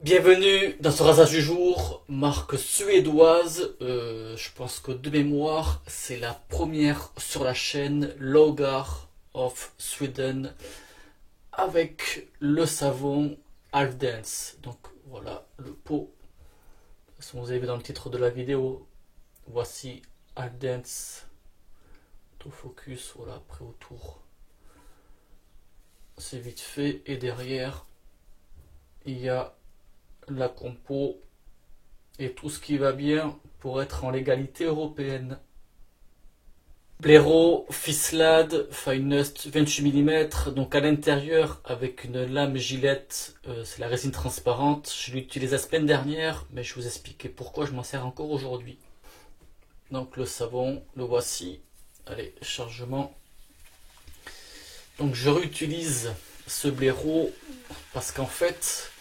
Bienvenue dans ce rasage du jour, marque suédoise, je pense que de mémoire c'est la première sur la chaîne Logar of Sweden avec le savon Halfdance. Donc voilà le pot, de toute façon vous avez vu dans le titre de la vidéo, voici Halfdance, autofocus, voilà après autour c'est vite fait et derrière il y a la compo et tout ce qui va bien pour être en légalité européenne. Blaireau Fislade Finest 28 mm, donc à l'intérieur avec une lame gilette, c'est la résine transparente. Je l'ai utilisé la semaine dernière, mais je vais vous expliquer pourquoi je m'en sers encore aujourd'hui. Donc le savon, le voici. Allez, chargement. Donc je réutilise ce blaireau parce qu'en fait,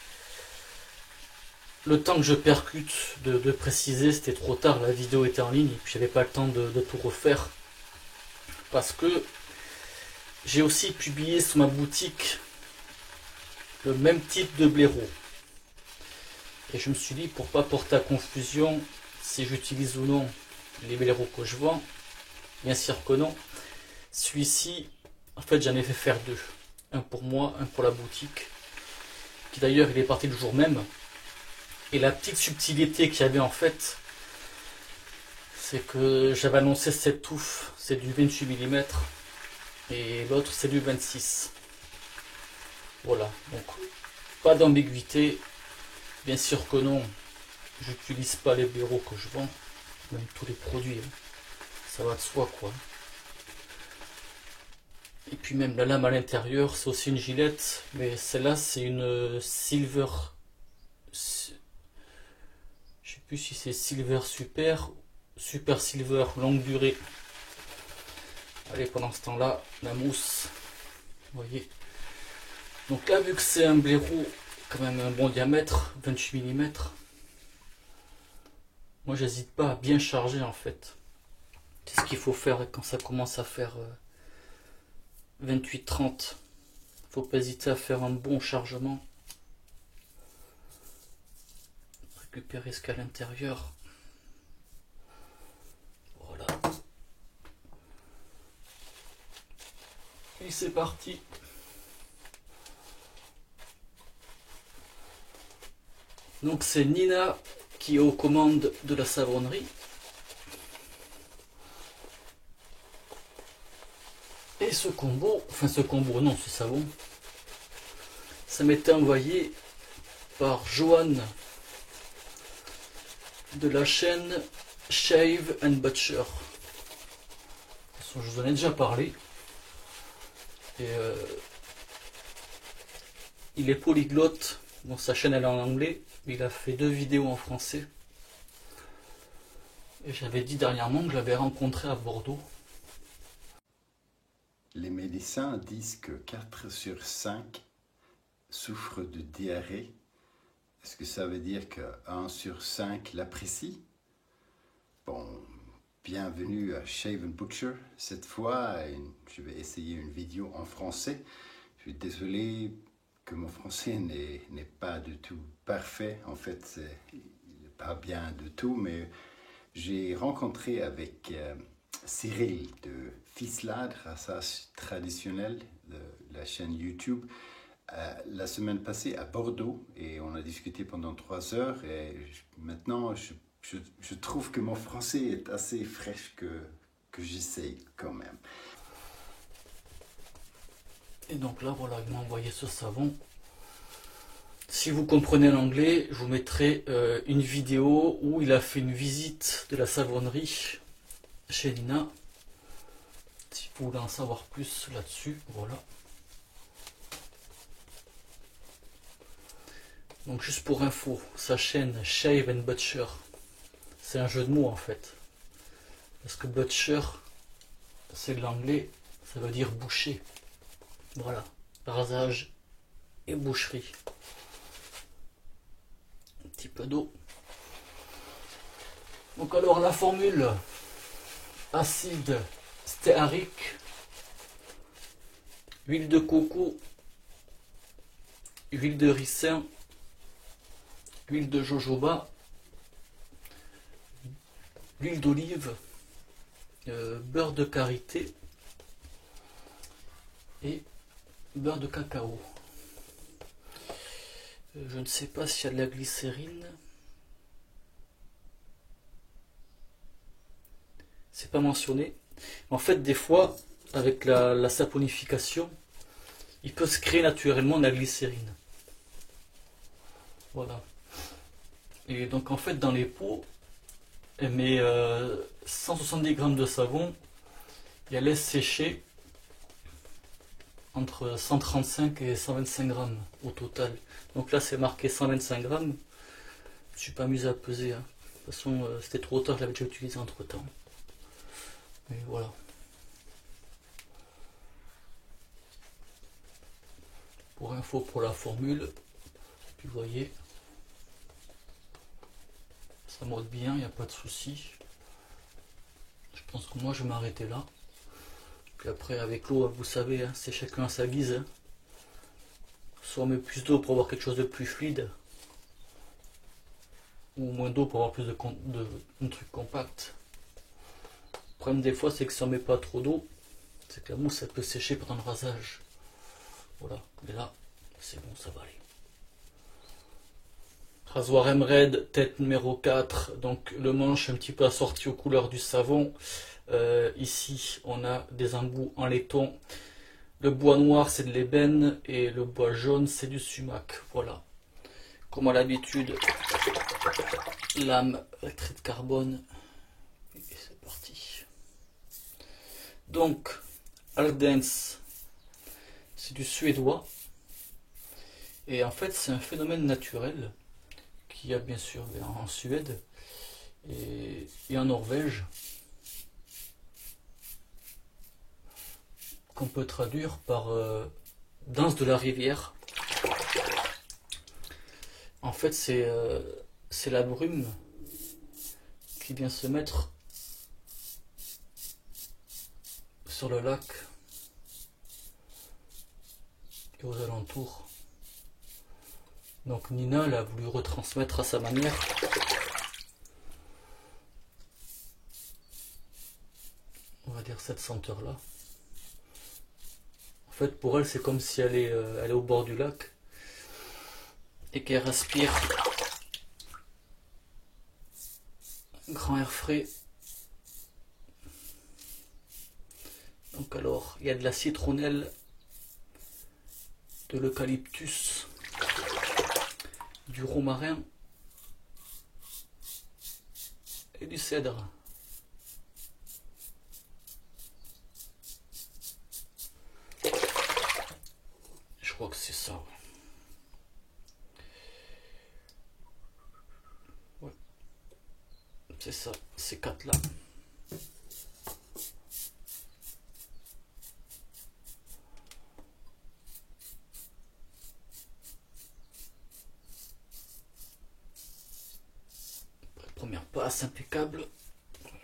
le temps que je percute de préciser, c'était trop tard, la vidéo était en ligne et puis j'avais pas le temps de tout refaire. Parce que j'ai aussi publié sur ma boutique le même type de blaireau. Et je me suis dit, pour pas porter à confusion si j'utilise ou non les blaireaux que je vends, bien sûr que non. Celui-ci, en fait j'en ai fait faire deux. Un pour moi, un pour la boutique. Qui d'ailleurs il est parti le jour même. Et la petite subtilité qu'il y avait en fait, c'est que j'avais annoncé cette touffe, c'est du 28 mm et l'autre c'est du 26. Voilà, donc pas d'ambiguïté, bien sûr que non, j'utilise pas les blaireaux que je vends, même tous les produits, hein. Ça va de soi quoi. Et puis même la lame à l'intérieur, c'est aussi une gilette, mais celle-là c'est une Silver, je sais plus si c'est Silver Super Silver longue durée. Allez, pendant ce temps-là, la mousse, vous voyez. Donc là, vu que c'est un blaireau, quand même un bon diamètre, 28 mm, moi j'hésite pas à bien charger en fait. C'est ce qu'il faut faire quand ça commence à faire 28-30. Faut pas hésiter à faire un bon chargement. Récupérer ce qu'il y a à l'intérieur. Voilà. Et c'est parti. Donc c'est Nina qui est aux commandes de la savonnerie. Et ce combo, non, ce savon, ça m'était envoyé par Johan de la chaîne Shave and Butcher. De toute façon, je vous en ai déjà parlé. Et il est polyglotte, donc sa chaîne elle est en anglais, mais il a fait 2 vidéos en français. Et j'avais dit dernièrement que je l'avais rencontré à Bordeaux. Les médecins disent que 4 sur 5 souffrent de diarrhée. Est-ce que ça veut dire que 1 sur 5 l'apprécie? Bon, bienvenue à Shave and Butcher. Cette fois, je vais essayer une vidéo en français. Je suis désolé que mon français n'est pas du tout parfait. En fait, il n'est pas bien du tout, mais j'ai rencontré avec Cyril de Fislade, rassage traditionnel de la chaîne YouTube, la semaine passée à Bordeaux, et on a discuté pendant 3 heures, et maintenant je trouve que mon français est assez fraîche que j'essaye quand même. Et donc là voilà, il m'a envoyé ce savon. Si vous comprenez l'anglais, je vous mettrai une vidéo où il a fait une visite de la savonnerie chez Nina. Si vous voulez en savoir plus là-dessus, voilà. Donc juste pour info, sa chaîne Shave and Butcher, c'est un jeu de mots en fait. Parce que Butcher, c'est de l'anglais, ça veut dire boucher. Voilà, rasage et boucherie. Un petit peu d'eau. Donc alors la formule acide stéarique, huile de coco, huile de ricin, l'huile de jojoba, l'huile d'olive, beurre de karité et beurre de cacao. Je ne sais pas s'il y a de la glycérine. C'est pas mentionné. En fait, des fois, avec la saponification, il peut se créer naturellement de la glycérine. Voilà. Et donc en fait, dans les pots, elle met 170 grammes de savon et elle laisse sécher entre 135 et 125 grammes au total. Donc là, c'est marqué 125 grammes. Je ne suis pas amusé à peser. Hein. De toute façon, c'était trop tard, je l'avais déjà utilisé entre temps. Mais voilà. Pour info pour la formule, puis vous voyez, ça mode bien, il n'y a pas de souci. Je pense que moi je vais m'arrêter là. Puis après avec l'eau, vous savez, hein, c'est chacun à sa guise. Hein. Soit on met plus d'eau pour avoir quelque chose de plus fluide, ou moins d'eau pour avoir plus de trucs compacts. Le problème des fois c'est que si on met pas trop d'eau, c'est que la mousse elle peut sécher pendant le rasage. Voilà, mais là c'est bon, ça va aller. Rasoir Emerald, tête numéro 4, donc le manche un petit peu assorti aux couleurs du savon. Ici on a des embouts en laiton. Le bois noir c'est de l'ébène et le bois jaune c'est du sumac. Voilà. Comme à l'habitude, lame trait de carbone. Et c'est parti. Donc, Aldens, c'est du suédois. Et en fait, c'est un phénomène naturel qu'il y a bien sûr en Suède et en Norvège, qu'on peut traduire par danse de la rivière. En fait, c'est la brume qui vient se mettre sur le lac et aux alentours. Donc Nina l'a voulu retransmettre à sa manière. On va dire cette senteur là. En fait pour elle c'est comme si elle est au bord du lac et qu'elle respire un grand air frais. Donc alors il y a de la citronnelle, de l'eucalyptus, du romarin et du cèdre. Je crois que c'est ça. Ouais. C'est ça, ces quatre là. Première passe impeccable.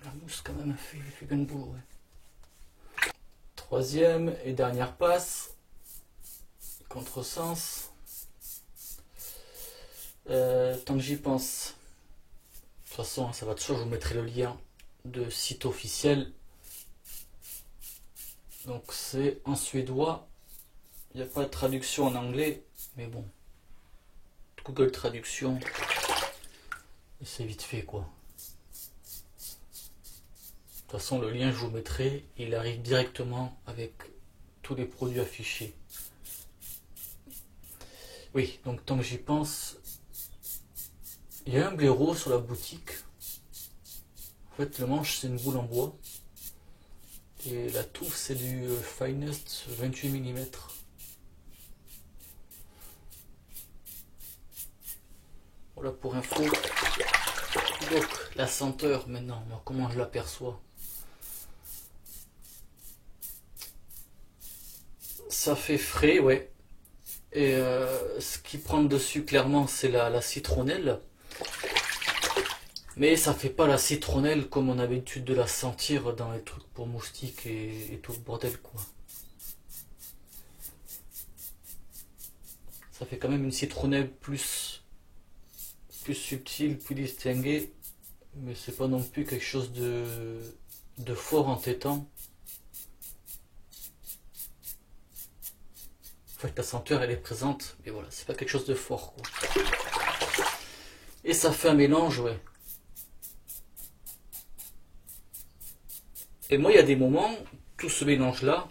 La mousse quand même fait bien le boulot. Ouais. Troisième et dernière passe. Contresens. Tant que j'y pense. De toute façon, ça va de soi, je vous mettrai le lien de site officiel. Donc c'est en suédois. Il n'y a pas de traduction en anglais. Mais bon. Google Traduction. Et c'est vite fait quoi. De toute façon le lien je vous mettrai, il arrive directement avec tous les produits affichés. Oui, donc tant que j'y pense, il y a un blaireau sur la boutique. En fait le manche c'est une boule en bois. Et la touffe c'est du Finest 28 mm. Voilà pour info. Donc la senteur maintenant, comment je l'aperçois? Ça fait frais, ouais. Et ce qui prend le dessus clairement c'est la citronnelle. Mais ça fait pas la citronnelle comme on a l'habitude de la sentir dans les trucs pour moustiques et tout le bordel quoi. Ça fait quand même une citronnelle plus plus subtil, plus distingué, mais c'est pas non plus quelque chose de fort entêtant. En fait, la senteur elle est présente, mais voilà, c'est pas quelque chose de fort, quoi. Et ça fait un mélange, ouais. Et moi, il y a des moments, tout ce mélange-là,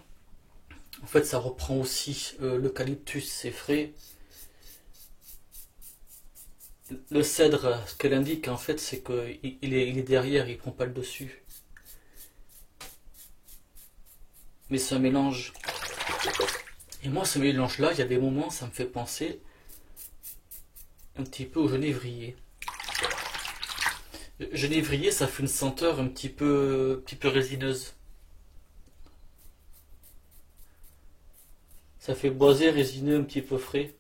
en fait, ça reprend aussi l'eucalyptus, c'est frais. Le cèdre, ce qu'elle indique, en fait, c'est qu'il est derrière, il prend pas le dessus. Mais c'est un mélange. Et moi, ce mélange-là, il y a des moments, ça me fait penser un petit peu au genévrier. Genévrier, ça fait une senteur un petit peu résineuse. Ça fait boisé, résineux, un petit peu frais.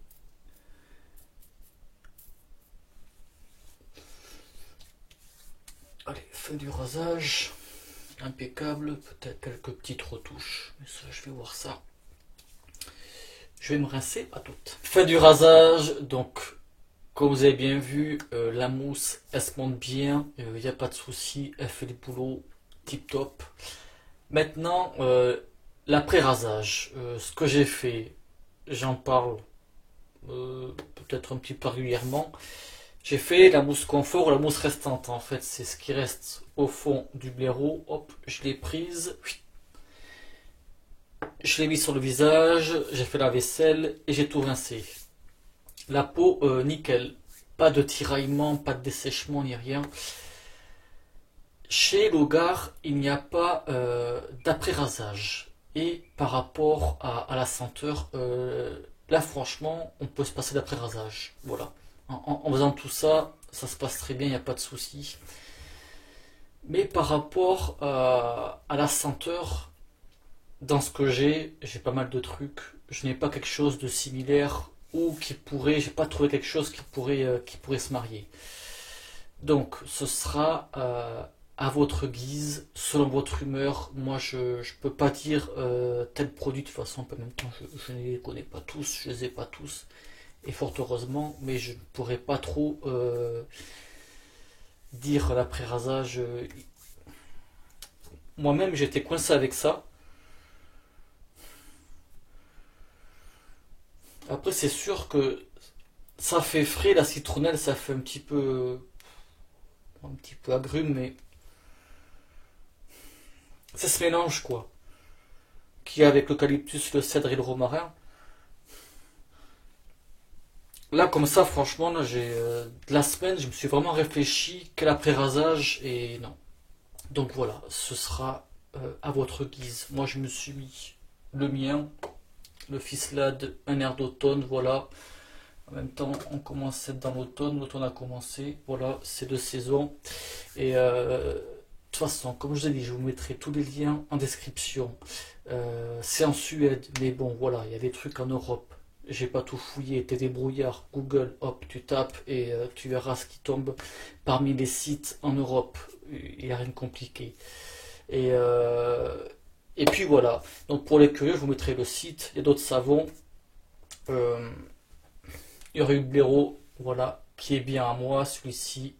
Allez, fin du rasage. Impeccable, peut-être quelques petites retouches. Mais ça, je vais voir ça. Je vais me rincer à toutes. Fin du rasage, donc comme vous avez bien vu, la mousse elle se monte bien, il n'y a pas de souci, elle fait le boulot tip top. Maintenant, l'après-rasage, ce que j'ai fait, j'en parle peut-être un petit peu régulièrement. J'ai fait la mousse confort, la mousse restante en fait, c'est ce qui reste au fond du blaireau. Hop, je l'ai prise. Je l'ai mis sur le visage, j'ai fait la vaisselle et j'ai tout rincé. La peau, nickel. Pas de tiraillement, pas de dessèchement ni rien. Chez Logar, il n'y a pas d'après-rasage. Et par rapport à la senteur, là franchement, on peut se passer d'après-rasage. Voilà. En faisant tout ça, ça se passe très bien, il n'y a pas de souci. Mais par rapport à la senteur, dans ce que j'ai pas mal de trucs. Je n'ai pas quelque chose de similaire ou qui pourrait, j'ai pas trouvé quelque chose qui pourrait se marier. Donc, ce sera à votre guise, selon votre humeur. Moi, je peux pas dire tel produit de toute façon. En même temps, je ne les connais pas tous, je les ai pas tous, et fort heureusement. Mais je ne pourrais pas trop dire l'après-rasage. Moi-même, j'étais coincé avec ça. Après, c'est sûr que ça fait frais, la citronnelle, ça fait un petit peu agrume, mais ça se mélange quoi. Qui est avec l'eucalyptus, le cèdre et le romarin. Là, comme ça, franchement, là, de la semaine, je me suis vraiment réfléchi quel après-rasage et non. Donc voilà, ce sera à votre guise. Moi, je me suis mis le mien. Le Fislade, un air d'automne, voilà. En même temps, on commence à être dans l'automne. L'automne a commencé. Voilà, c'est de saison. Et de toute façon, comme je vous ai dit, je vous mettrai tous les liens en description. C'est en Suède, mais bon, voilà, il y a des trucs en Europe. J'ai pas tout fouillé. T'es débrouillard. Google, hop, tu tapes et tu verras ce qui tombe parmi les sites en Europe. Il n'y a rien de compliqué. Et puis voilà, donc pour les curieux, je vous mettrai le site, il y a d'autres savons. Il y aurait eu le blaireau, voilà, qui est bien à moi, celui-ci.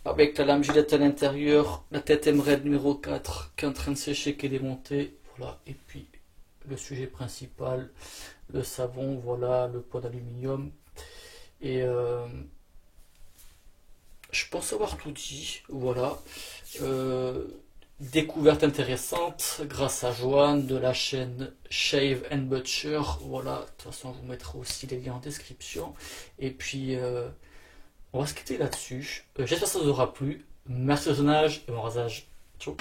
Avec la lame Gillette à l'intérieur, la tête Emerald numéro 4 qui est en train de sécher, qui est démontée. Voilà, et puis le sujet principal, le savon, voilà, le pot d'aluminium. Et je pense avoir tout dit, voilà. Découverte intéressante grâce à Joanne de la chaîne Shave and Butcher. Voilà, de toute façon, je vous mettrai aussi les liens en description. Et puis, on va se quitter là-dessus. J'espère que ça vous aura plu. Merci au visionnage et bon rasage. Ciao.